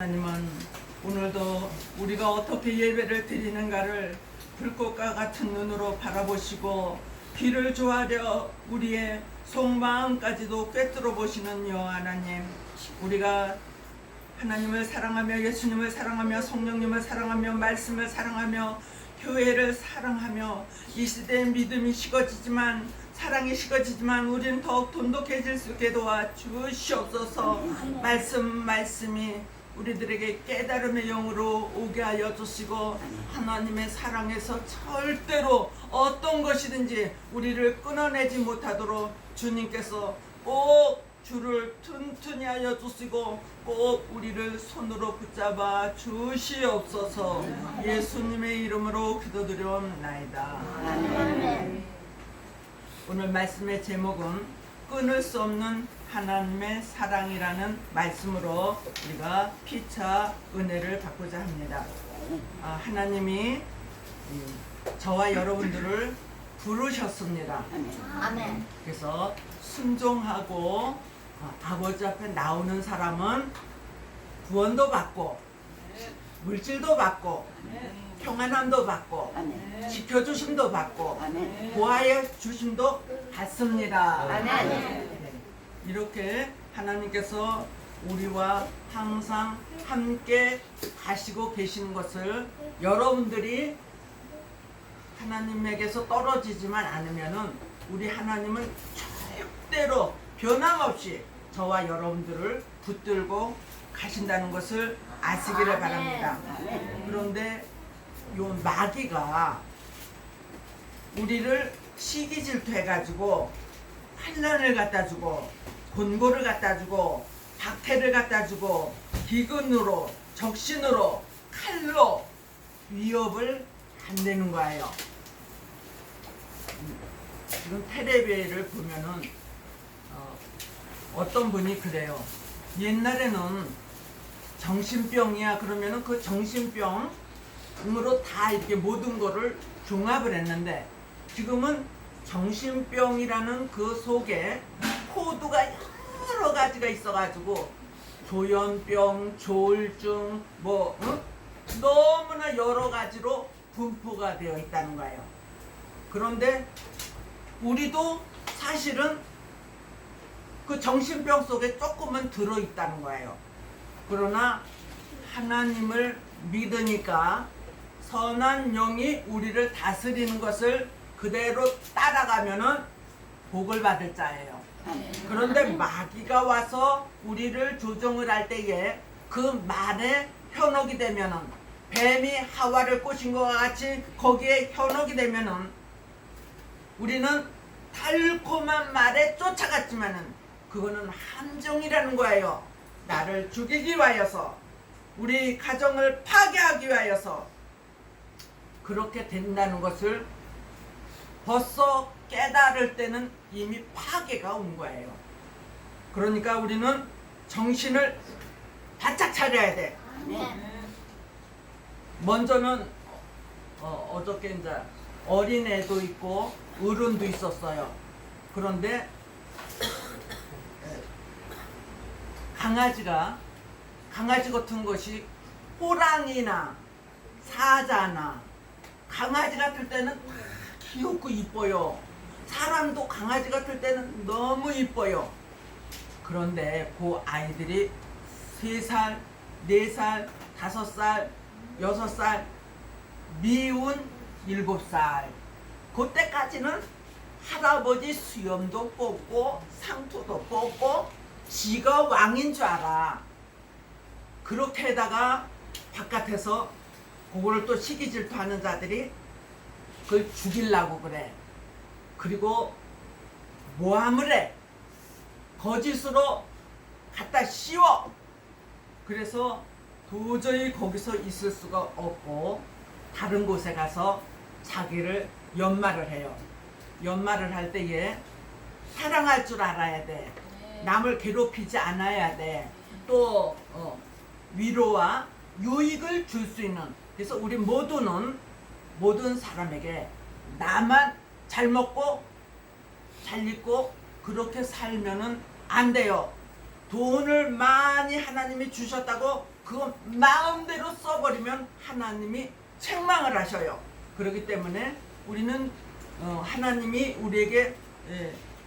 하나님은 오늘도 우리가 어떻게 예배를 드리는가를 불꽃과 같은 눈으로 바라보시고 귀를 조아려 우리의 속마음까지도 꿰뚫어 보시는 여호와 하나님, 우리가 하나님을 사랑하며 예수님을 사랑하며 성령님을 사랑하며 말씀을 사랑하며 교회를 사랑하며 이 시대의 믿음이 식어지지만 사랑이 식어지지만 우리는 더욱 돈독해질 수 있게 도와주시옵소서. 말씀이 우리들에게 깨달음의 영으로 오게 하여 주시고 하나님의 사랑에서 절대로 어떤 것이든지 우리를 끊어내지 못하도록 주님께서 꼭 줄을 튼튼히 하여 주시고 꼭 우리를 손으로 붙잡아 주시옵소서. 예수님의 이름으로 기도드려옵나이다. 오늘 말씀의 제목은 끊을 수 없는 하나님의 사랑이라는 말씀으로 우리가 피차 은혜를 받고자 합니다. 하나님이 저와 여러분들을 부르셨습니다. 아멘. 그래서 순종하고 아버지 앞에 나오는 사람은 구원도 받고 물질도 받고 평안함도 받고 지켜주심도 받고 보호하여 주심도 받습니다. 아멘. 이렇게 하나님께서 우리와 항상 함께 가시고 계시는 것을 여러분들이 하나님에게서 떨어지지만 않으면은 우리 하나님은 절대로 변함없이 저와 여러분들을 붙들고 가신다는 것을 아시기를 바랍니다. 그런데 요 마귀가 우리를 시기 질투해가지고 환난을 갖다주고 곤고를 갖다주고 박해를 갖다주고 기근으로 적신으로 칼로 위협을 한다는 거예요. 지금 텔레비를 보면은 어떤 분이 그래요. 옛날에는 정신병이야 그러면은 그 정신병으로 다 이렇게 모든 거를 종합을 했는데 지금은 정신병이라는 그 속에 코드가 여러 가지가 있어가지고 조현병, 조울증, 너무나 여러 가지로 분포가 되어 있다는 거예요. 그런데 우리도 사실은 그 정신병 속에 조금은 들어있다는 거예요. 그러나 하나님을 믿으니까 선한 영이 우리를 다스리는 것을 그대로 따라가면은 복을 받을 자예요. 그런데 마귀가 와서 우리를 조종을 할 때에 그 말에 현혹이 되면은 뱀이 하와를 꼬신 것과 같이 거기에 현혹이 되면은 우리는 달콤한 말에 쫓아갔지만은 그거는 함정이라는 거예요. 나를 죽이기 위하여서 우리 가정을 파괴하기 위하여서 그렇게 된다는 것을 벌써 깨달을 때는 이미 파괴가 온 거예요. 그러니까 우리는 정신을 바짝 차려야 돼. 먼저는 어저께 이제 어린애도 있고 어른도 있었어요. 그런데 강아지 같은 것이 호랑이나 사자나 강아지 같을 때는 귀엽고 이뻐요. 사람도 강아지 같을 때는 너무 이뻐요. 그런데 그 아이들이 3살, 4살, 5살, 6살, 미운 7살 그때까지는 할아버지 수염도 뽑고 상투도 뽑고 지가 왕인 줄 알아. 그렇게 해다가 바깥에서 그거를 또 시기 질투하는 자들이 그걸 죽이려고 그래. 그리고 모함을 해. 거짓으로 갖다 씌워. 그래서 도저히 거기서 있을 수가 없고 다른 곳에 가서 자기를 연말을 해요. 연말을 할 때에 사랑할 줄 알아야 돼. 남을 괴롭히지 않아야 돼. 또 위로와 유익을 줄 수 있는. 그래서 우리 모든 사람에게 나만 잘 먹고 잘 입고 그렇게 살면은 안 돼요. 돈을 많이 하나님이 주셨다고 그 마음대로 써버리면 하나님이 책망을 하셔요. 그렇기 때문에 우리는 하나님이 우리에게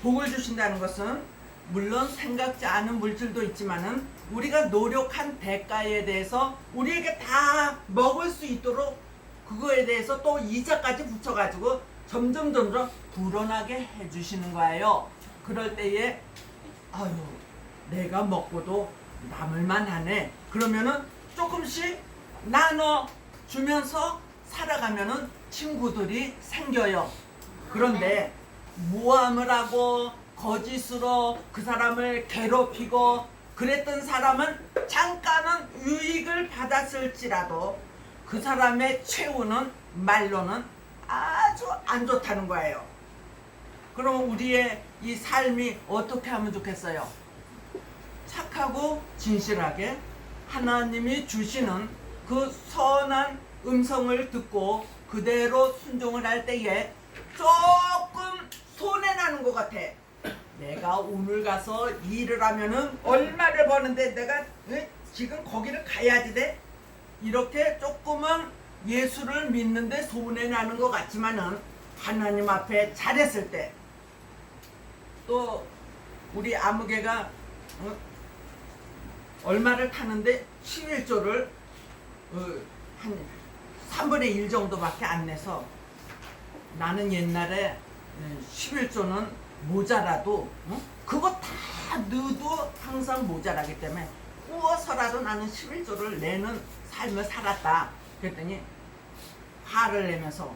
복을 주신다는 것은 물론 생각지 않은 물질도 있지만은 우리가 노력한 대가에 대해서 우리에게 다 먹을 수 있도록 그거에 대해서 또 이자까지 붙여가지고 점점 불어나게 해주시는 거예요. 그럴 때에 아유 내가 먹고도 남을만 하네. 그러면은 조금씩 나눠 주면서 살아가면은 친구들이 생겨요. 그런데 모함을 하고 거짓으로 그 사람을 괴롭히고 그랬던 사람은 잠깐은 유익을 받았을지라도 그 사람의 최후는 말로는 아주 안 좋다는 거예요. 그럼 우리의 이 삶이 어떻게 하면 좋겠어요? 착하고 진실하게 하나님이 주시는 그 선한 음성을 듣고 그대로 순종을 할 때에 조금 손해나는 것 같아. 내가 오늘 가서 일을 하면은 얼마를 버는데 내가 지금 거기를 가야지 돼? 이렇게 조금은 예수를 믿는데 손해나는 것 같지만은 하나님 앞에 잘했을 때 또 우리 아무개가 얼마를 타는데 11조를 한 3분의 1 정도밖에 안 내서 나는 옛날에 11조는 모자라도 그거 다 넣어도 항상 모자라기 때문에 구워서라도 나는 11조를 내는 삶을 살았다. 그랬더니 화를 내면서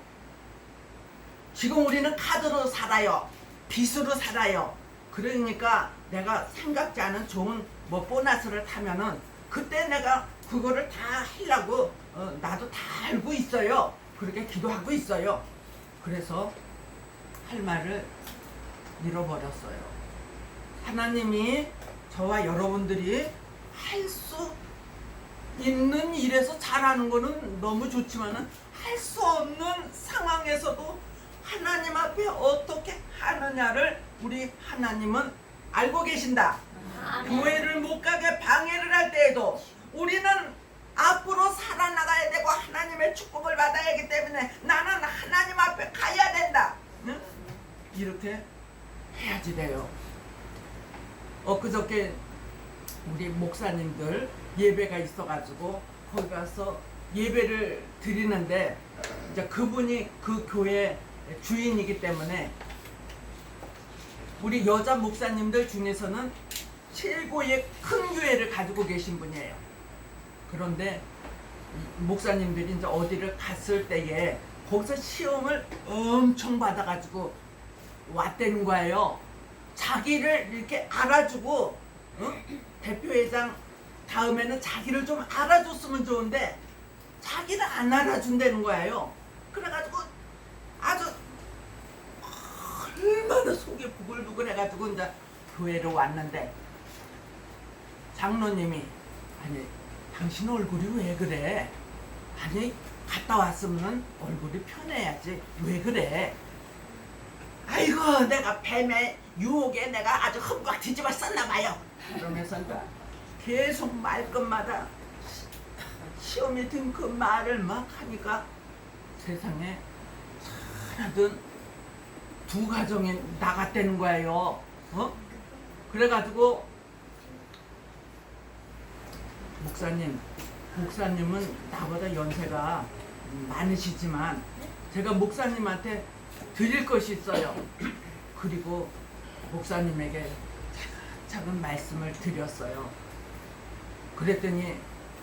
지금 우리는 카드로 살아요. 빚으로 살아요. 그러니까 내가 생각지 않은 좋은 뭐 보너스를 타면은 그때 내가 그거를 다 하려고 나도 다 알고 있어요. 그렇게 기도하고 있어요. 그래서 할 말을 잃어버렸어요. 하나님이 저와 여러분들이 할 수 있는 일에서 잘하는 거는 너무 좋지만은 할 수 없는 상황에서도 하나님 앞에 어떻게 하느냐를 우리 하나님은 알고 계신다. 교회를 못 가게 방해를 할 때에도 우리는 앞으로 살아나가야 되고 하나님의 축복을 받아야 하기 때문에 나는 하나님 앞에 가야 된다. 응? 이렇게 해야지 돼요. 엊그저께 우리 목사님들 예배가 있어가지고 거기 가서 예배를 드리는데 이제 그분이 그 교회 주인이기 때문에 우리 여자 목사님들 중에서는 최고의 큰 교회를 가지고 계신 분이에요. 그런데 목사님들이 이제 어디를 갔을 때에 거기서 시험을 엄청 받아가지고 왔다는 거예요. 자기를 이렇게 알아주고 대표회장 다음에는 자기를 좀 알아줬으면 좋은데 자기를 안 알아준다는 거예요. 그래가지고 아주 얼마나 속이 부글부글 해가지고 이제 교회로 왔는데 장로님이 아니 당신 얼굴이 왜 그래? 아니 갔다 왔으면 얼굴이 편해야지 왜 그래? 아이고 내가 뱀의 유혹에 내가 아주 흠뻑 뒤집어 썼나 봐요. 그러면서 이제 계속 말끝마다 시험이 든 그 말을 막 하니까 세상에 하나든 두 가정이 나갔다는 거예요. 그래가지고 목사님은 나보다 연세가 많으시지만 제가 목사님한테 드릴 것이 있어요. 그리고 목사님에게 작은 말씀을 드렸어요. 그랬더니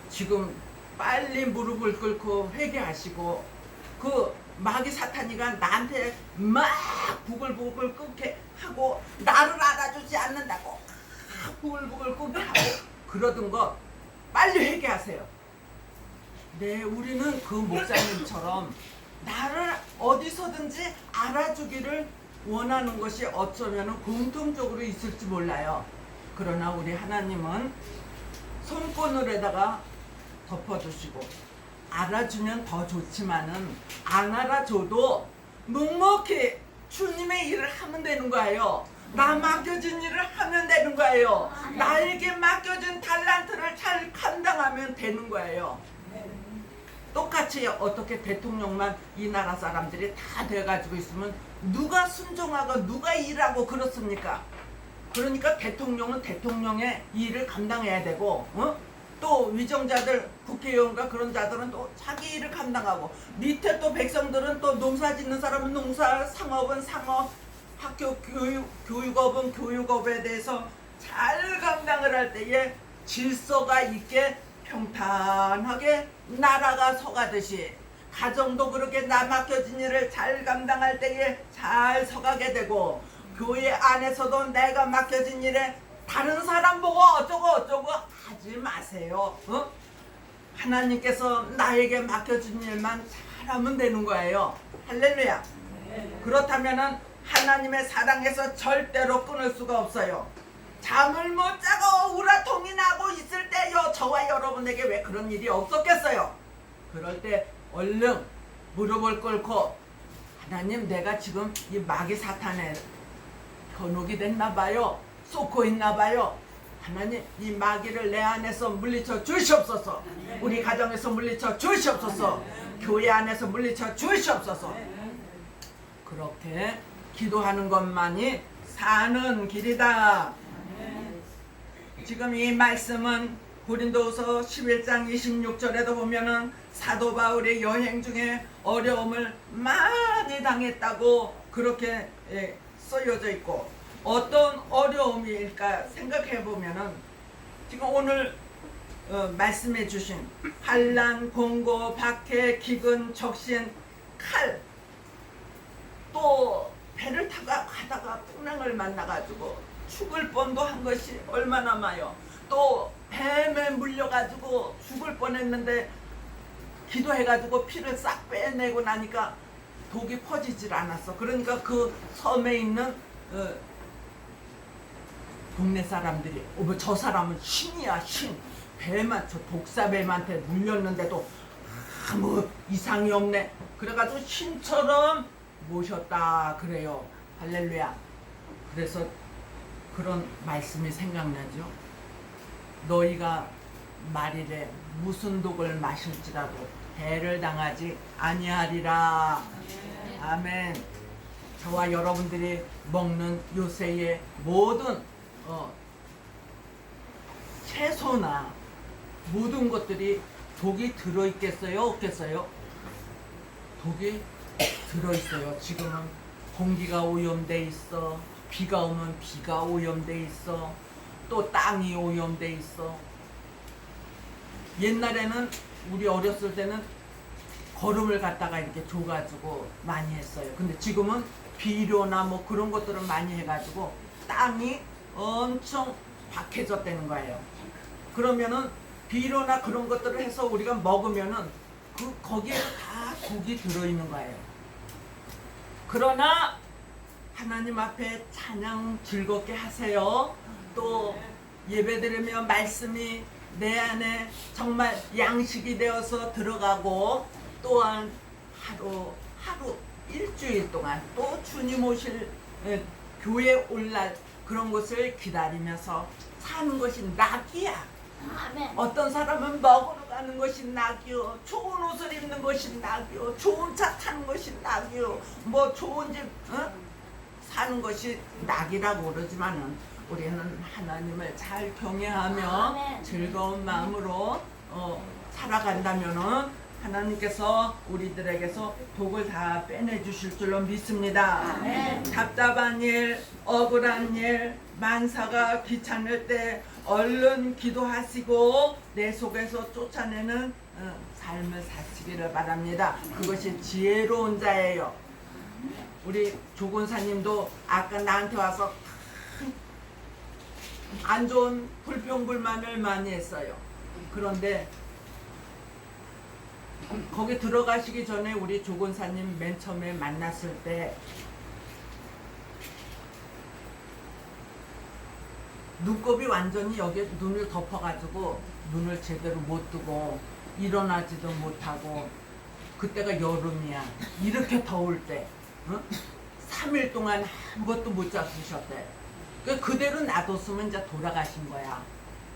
지금 빨리 무릎을 꿇고 회개하시고 그 마귀 사탄이가 나한테 막 부글부글 끓게 하고 나를 알아주지 않는다고 부글부글 끓게 하고 그러던 거 빨리 회개하세요. 네, 우리는 그 목사님처럼 나를 어디서든지 알아주기를 원하는 것이 어쩌면 공통적으로 있을지 몰라요. 그러나 우리 하나님은 손권으로다가 덮어주시고 알아주면 더 좋지만은 안 알아줘도 묵묵히 주님의 일을 하면 되는 거예요. 나 맡겨진 일을 하면 되는 거예요. 나에게 맡겨진 달란트를 잘 감당하면 되는 거예요. 똑같이 어떻게 대통령만 이 나라 사람들이 다 돼가지고 있으면 누가 순종하고 누가 일하고 그렇습니까? 그러니까 대통령은 대통령의 일을 감당해야 되고, 또 위정자들, 국회의원과 그런 자들은 또 자기 일을 감당하고, 밑에 또 백성들은 또 농사 짓는 사람은 농사, 상업은 상업, 학교 교육업은 교육업에 대해서 잘 감당을 할 때에 질서가 있게 평탄하게 나라가 서가듯이, 가정도 그렇게 나 맡겨진 일을 잘 감당할 때에 잘 서가게 되고, 교회 안에서도 내가 맡겨진 일에 다른 사람 보고 어쩌고 하지 마세요. 하나님께서 나에게 맡겨진 일만 잘하면 되는 거예요. 할렐루야. 그렇다면은 하나님의 사랑에서 절대로 끊을 수가 없어요. 잠을 못 자고 우라통이 나고 있을 때요, 저와 여러분에게 왜 그런 일이 없었겠어요? 그럴 때 얼른 무릎을 꿇고, 하나님, 내가 지금 이 마귀 사탄에 현혹이 됐나 봐요. 쏟고 있나 봐요. 하나님, 이 마귀를 내 안에서 물리쳐 주시옵소서. 우리 가정에서 물리쳐 주시옵소서. 교회 안에서 물리쳐 주시옵소서. 그렇게 기도하는 것만이 사는 길이다. 지금 이 말씀은 고린도후서 11장 26절에도 보면은 사도 바울이 여행 중에 어려움을 많이 당했다고 그렇게 쓰여져 있고, 어떤 어려움일까 생각해 보면은 지금 오늘 말씀해 주신 환난, 공고, 박해, 기근, 적신, 칼, 또 배를 타고 가다가 풍랑을 만나가지고 죽을 뻔도 한 것이 얼마나 많아요. 또 뱀에 물려가지고 죽을 뻔했는데 기도해가지고 피를 싹 빼내고 나니까 독이 퍼지질 않았어. 그러니까 그 섬에 있는 동네 사람들이 저 사람은 신이야, 신. 저 독사뱀한테 물렸는데도 아무 이상이 없네. 그래가지고 신처럼 모셨다 그래요. 할렐루야. 그래서 그런 말씀이 생각나죠. 너희가 말이래 무슨 독을 마실지라도 해를 당하지 아니하리라. 아멘. 저와 여러분들이 먹는 요새의 모든 채소나 모든 것들이 독이 들어있겠어요? 없겠어요? 독이 들어있어요. 지금은 공기가 오염돼 있어. 비가 오면 비가 오염돼 있어. 또 땅이 오염돼 있어. 옛날에는 우리 어렸을 때는 거름을 갖다가 이렇게 줘가지고 많이 했어요. 근데 지금은 비료나 뭐 그런 것들을 많이 해가지고 땅이 엄청 박해졌다는 거예요. 그러면은 비료나 그런 것들을 해서 우리가 먹으면은 거기에 다 독이 들어있는 거예요. 그러나 하나님 앞에 찬양 즐겁게 하세요. 또 예배드리며 말씀이 내 안에 정말 양식이 되어서 들어가고, 또한 하루 일주일 동안 또 주님 오실 교회 올 날 그런 것을 기다리면서 사는 것이 낙이야. 아멘. 어떤 사람은 먹으러 가는 것이 낙이요, 좋은 옷을 입는 것이 낙이요, 좋은 차 타는 것이 낙이요, 뭐 좋은 집 사는 것이 낙이라고 그러지만은 우리는 하나님을 잘 경외하며 아멘. 즐거운 마음으로 살아간다면은 하나님께서 우리들에게서 독을 다 빼내 주실 줄로 믿습니다. 아멘. 답답한 일, 억울한 일, 만사가 귀찮을 때 얼른 기도하시고 내 속에서 쫓아내는 삶을 사시기를 바랍니다. 그것이 지혜로운 자예요. 우리 조곤사님도 아까 나한테 와서 안 좋은 불평불만을 많이 했어요. 그런데 거기 들어가시기 전에 우리 조곤사님 맨 처음에 만났을 때 눈곱이 완전히 여기 눈을 덮어가지고 눈을 제대로 못 뜨고 일어나지도 못하고, 그때가 여름이야. 이렇게 더울 때 3일 동안 아무것도 못 잡수셨대. 그대로 놔뒀으면 이제 돌아가신 거야.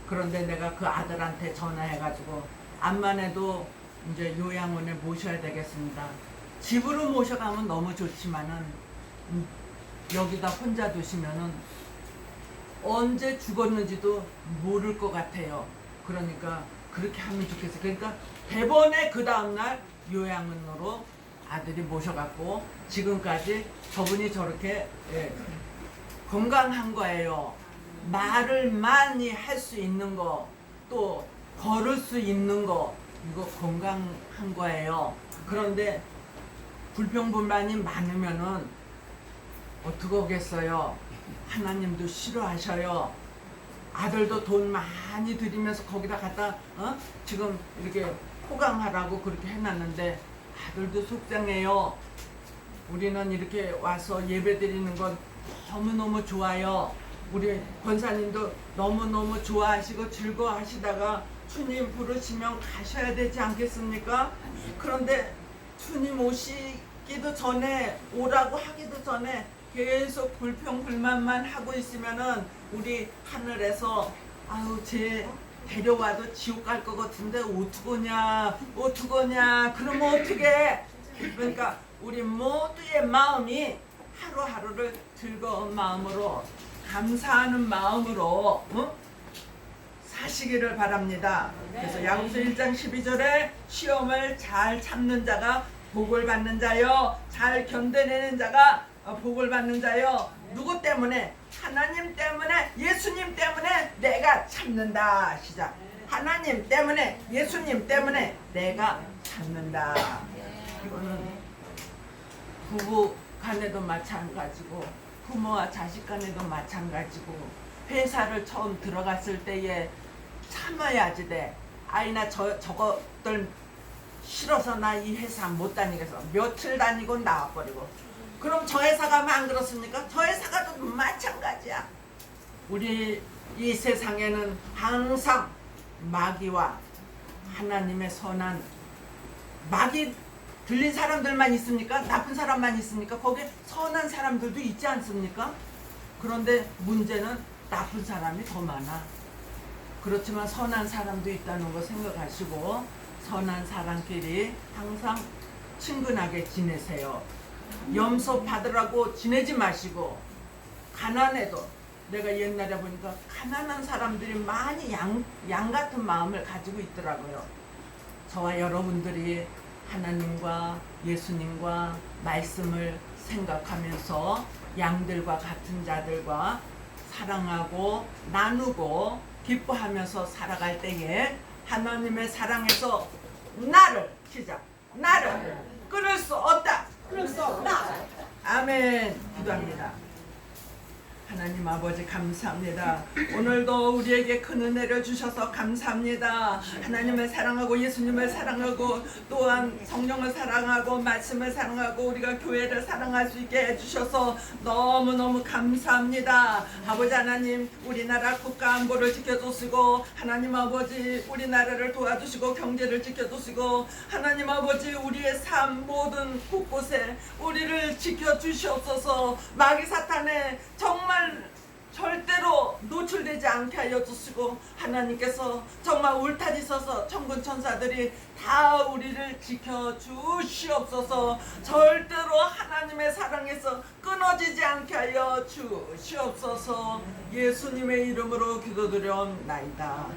그런데 내가 그 아들한테 전화해가지고 암만 해도 이제 요양원에 모셔야 되겠습니다. 집으로 모셔가면 너무 좋지만은 여기다 혼자 두시면은 언제 죽었는지도 모를 것 같아요. 그러니까 그렇게 하면 좋겠어요. 그러니까 대번에 그 다음날 요양원으로 아들이 모셔갖고 지금까지 저분이 저렇게 건강한 거예요. 말을 많이 할 수 있는 거, 또 걸을 수 있는 거, 이거 건강한 거예요. 그런데 불평불만이 많으면은 어떻게 하겠어요? 하나님도 싫어하셔요. 아들도 돈 많이 들이면서 거기다 갖다 지금 이렇게 포강하라고 그렇게 해놨는데 아들도 속상해요. 우리는 이렇게 와서 예배 드리는 건 너무너무 좋아요. 우리 권사님도 너무너무 좋아하시고 즐거워하시다가 주님 부르시면 가셔야 되지 않겠습니까? 그런데 주님 오시기도 전에, 오라고 하기도 전에 계속 불평불만만 하고 있으면은 우리 하늘에서 아유 쟤 데려와도 지옥 갈 것 같은데 어떡하냐 그러면 어떡해. 그러니까 우리 모두의 마음이 하루하루를 즐거운 마음으로 감사하는 마음으로 사시기를 바랍니다. 그래서 야고보서 1장 12절에 시험을 잘 참는 자가 복을 받는 자요, 잘 견뎌내는 자가 복을 받는 자요. 누구 때문에? 하나님 때문에, 예수님 때문에 내가 참는다. 시작. 하나님 때문에, 예수님 때문에 내가 참는다. 이거는 부부 간에도 마찬가지고 부모와 자식 간에도 마찬가지고 회사를 처음 들어갔을 때에 참아야지 돼. 아이나 저것들 싫어서 나 이 회사 못 다니겠어. 며칠 다니고 나와버리고. 그럼 저 회사 가면 안 그렇습니까? 저 회사 가도 마찬가지야. 우리 이 세상에는 항상 마귀와 하나님의 선한, 마귀 들린 사람들만 있습니까? 나쁜 사람만 있습니까? 거기에 선한 사람들도 있지 않습니까? 그런데 문제는 나쁜 사람이 더 많아. 그렇지만 선한 사람도 있다는 거 생각하시고 선한 사람끼리 항상 친근하게 지내세요. 염소 받으라고 지내지 마시고, 가난해도 내가 옛날에 보니까 가난한 사람들이 많이 양 같은 마음을 가지고 있더라고요. 저와 여러분들이 하나님과 예수님과 말씀을 생각하면서 양들과 같은 자들과 사랑하고 나누고 기뻐하면서 살아갈 때에 하나님의 사랑에서 나를 끊을 수 없다. 끊을 수 없다. 아멘. 기도합니다. 하나님 아버지 감사합니다. 오늘도 우리에게 큰 은혜를 주셔서 감사합니다. 하나님을 사랑하고 예수님을 사랑하고 또한 성령을 사랑하고 말씀을 사랑하고 우리가 교회를 사랑할 수 있게 해주셔서 너무너무 감사합니다. 아버지 하나님, 우리나라 국가 안보를 지켜주시고 하나님 아버지 우리나라를 도와주시고 경제를 지켜주시고 하나님 아버지 우리의 삶 모든 곳곳에 우리를 지켜주시옵소서. 마귀 사탄의 정말 절대로 노출되지 않게 하여 주시고 하나님께서 정말 울타리 서서 천군 천사들이 다 우리를 지켜 주시옵소서. 절대로 하나님의 사랑에서 끊어지지 않게 하여 주시옵소서. 예수님의 이름으로 기도드려옵나이다.